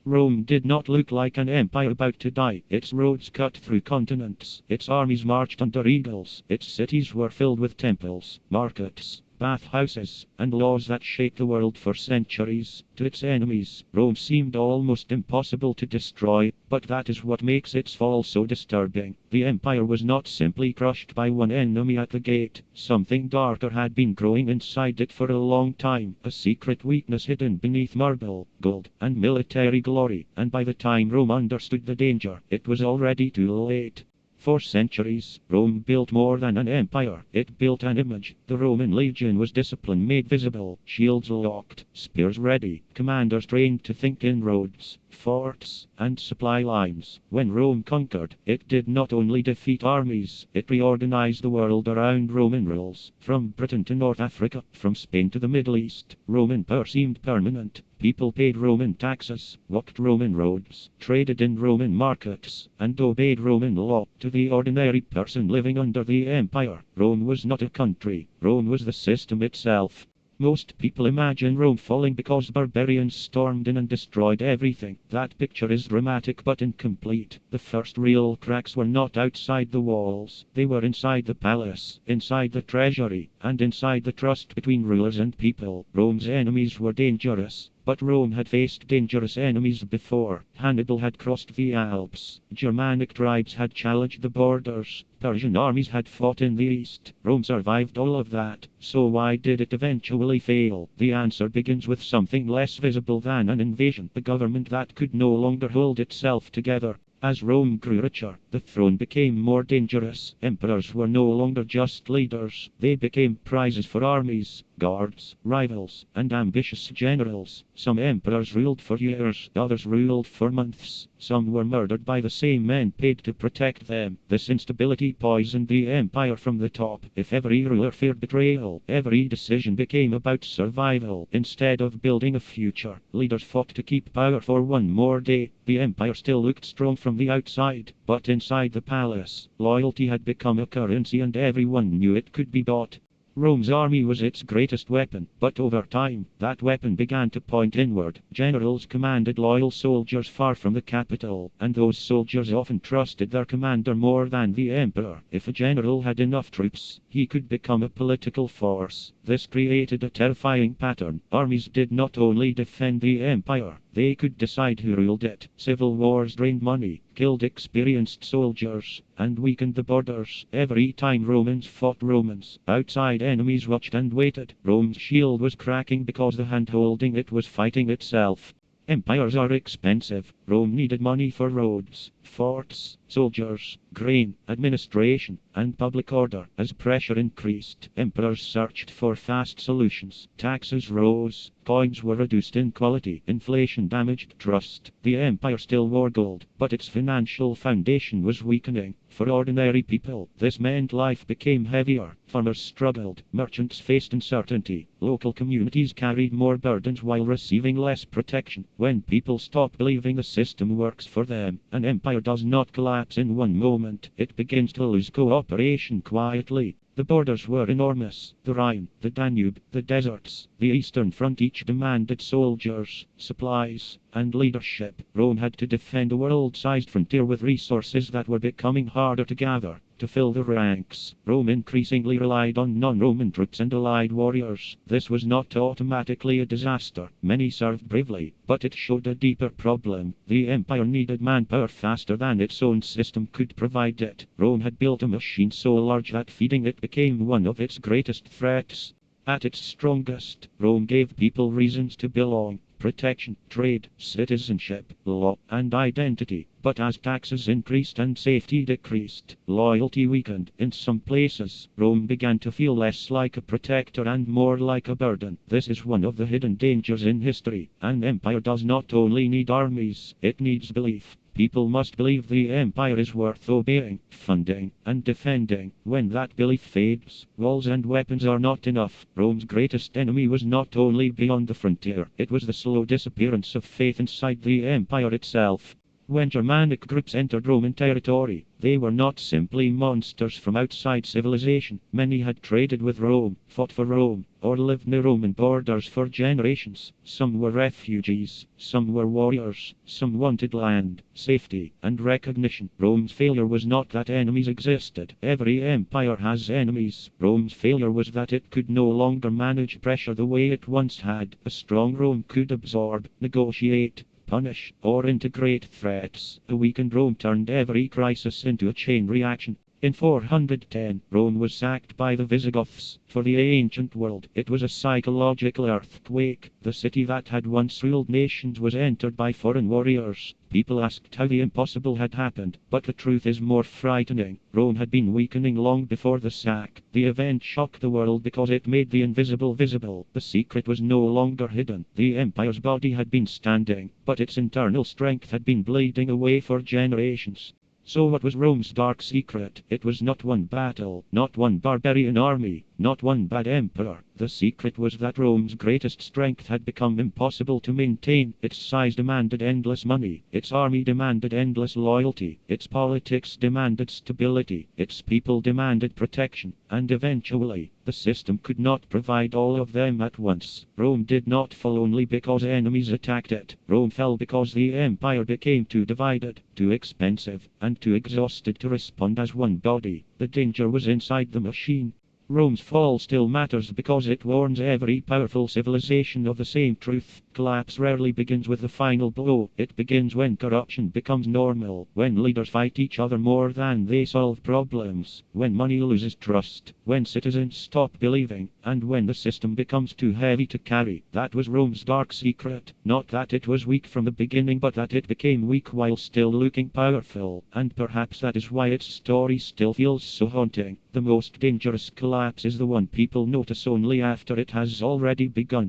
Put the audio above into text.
Rome did not look like an empire about to die. Its roads cut through continents, its armies marched under eagles, its cities were filled with temples, markets, bathhouses, and laws that shaped the world for centuries. To its enemies, Rome seemed almost impossible to destroy, but that is what makes its fall so disturbing. The empire was not simply crushed by one enemy at the gate. Something darker had been growing inside it for a long time, a secret weakness hidden beneath marble, gold, and military glory, and by the time Rome understood the danger, it was already too late. For centuries, Rome built more than an empire, it built an image. The Roman legion was discipline made visible, shields locked, spears ready, commanders trained to think in roads, forts, and supply lines. When Rome conquered, it did not only defeat armies, it reorganized the world around Roman rules. From Britain to North Africa, from Spain to the Middle East, Roman power seemed permanent. People paid Roman taxes, walked Roman roads, traded in Roman markets, and obeyed Roman law. To the ordinary person living under the empire, Rome was not a country, Rome was the system itself. Most people imagine Rome falling because barbarians stormed in and destroyed everything. That picture is dramatic but incomplete. The first real cracks were not outside the walls, they were inside the palace, inside the treasury, and inside the trust between rulers and people. Rome's enemies were dangerous, but Rome had faced dangerous enemies before. Hannibal had crossed the Alps, Germanic tribes had challenged the borders, Persian armies had fought in the east. Rome survived all of that, so why did it eventually fail? The answer begins with something less visible than an invasion, a government that could no longer hold itself together. As Rome grew richer, the throne became more dangerous. Emperors were no longer just leaders, they became prizes for armies, guards, rivals, and ambitious generals. Some emperors ruled for years, others ruled for months. Some were murdered by the same men paid to protect them. This instability poisoned the empire from the top. If every ruler feared betrayal, every decision became about survival. Instead of building a future, leaders fought to keep power for one more day. The empire still looked strong from the outside, but inside the palace, loyalty had become a currency and everyone knew it could be bought. Rome's army was its greatest weapon, but over time, that weapon began to point inward. Generals commanded loyal soldiers far from the capital, and those soldiers often trusted their commander more than the emperor. If a general had enough troops, he could become a political force. This created a terrifying pattern. Armies did not only defend the empire, they could decide who ruled it. Civil wars drained money, killed experienced soldiers, and weakened the borders. Every time Romans fought Romans, outside enemies watched and waited. Rome's shield was cracking because the hand holding it was fighting itself. Empires are expensive. Rome needed money for roads, forts, soldiers, grain, administration, and public order. As pressure increased, emperors searched for fast solutions. Taxes rose, coins were reduced in quality, inflation damaged trust. The empire still wore gold, but its financial foundation was weakening. For ordinary people, this meant life became heavier. Farmers struggled, merchants faced uncertainty, local communities carried more burdens while receiving less protection. When people stop believing the system works for them, an empire does not collapse in one moment, it begins to lose cooperation quietly. The borders were enormous. The Rhine, the Danube, the deserts, the Eastern Front each demanded soldiers, supplies, and leadership. Rome had to defend a world-sized frontier with resources that were becoming harder to gather. To fill the ranks, Rome increasingly relied on non-Roman troops and allied warriors. This was not automatically a disaster. Many served bravely, but it showed a deeper problem. The empire needed manpower faster than its own system could provide it. Rome had built a machine so large that feeding it became one of its greatest threats. At its strongest, Rome gave people reasons to belong. Protection, trade, citizenship, law, and identity. But as taxes increased and safety decreased, loyalty weakened. In some places, Rome began to feel less like a protector and more like a burden. This is one of the hidden dangers in history. An empire does not only need armies, it needs belief. People must believe the empire is worth obeying, funding, and defending. When that belief fades, walls and weapons are not enough. Rome's greatest enemy was not only beyond the frontier, it was the slow disappearance of faith inside the empire itself. When Germanic groups entered Roman territory, they were not simply monsters from outside civilization. Many had traded with Rome, fought for Rome, or lived near Roman borders for generations. Some were refugees, some were warriors, some wanted land, safety, and recognition. Rome's failure was not that enemies existed. Every empire has enemies. Rome's failure was that it could no longer manage pressure the way it once had. A strong Rome could absorb, negotiate, punish, or integrate threats. A weakened Rome turned every crisis into a chain reaction. In 410, Rome was sacked by the Visigoths. For the ancient world, it was a psychological earthquake. The city that had once ruled nations was entered by foreign warriors. People asked how the impossible had happened, but the truth is more frightening. Rome had been weakening long before the sack. The event shocked the world because it made the invisible visible. The secret was no longer hidden. The empire's body had been standing, but its internal strength had been bleeding away for generations. So what was Rome's dark secret? It was not one battle, not one barbarian army, not one bad emperor. The secret was that Rome's greatest strength had become impossible to maintain. Its size demanded endless money, its army demanded endless loyalty, its politics demanded stability, its people demanded protection, and eventually, the system could not provide all of them at once. Rome did not fall only because enemies attacked it. Rome fell because the empire became too divided, too expensive, and too exhausted to respond as one body. The danger was inside the machine. Rome's fall still matters because it warns every powerful civilization of the same truth. Collapse rarely begins with the final blow. It begins when corruption becomes normal, when leaders fight each other more than they solve problems, when money loses trust, when citizens stop believing, and when the system becomes too heavy to carry. That was Rome's dark secret. Not that it was weak from the beginning, but that it became weak while still looking powerful. And perhaps that is why its story still feels so haunting. The most dangerous collapse is the one people notice only after it has already begun.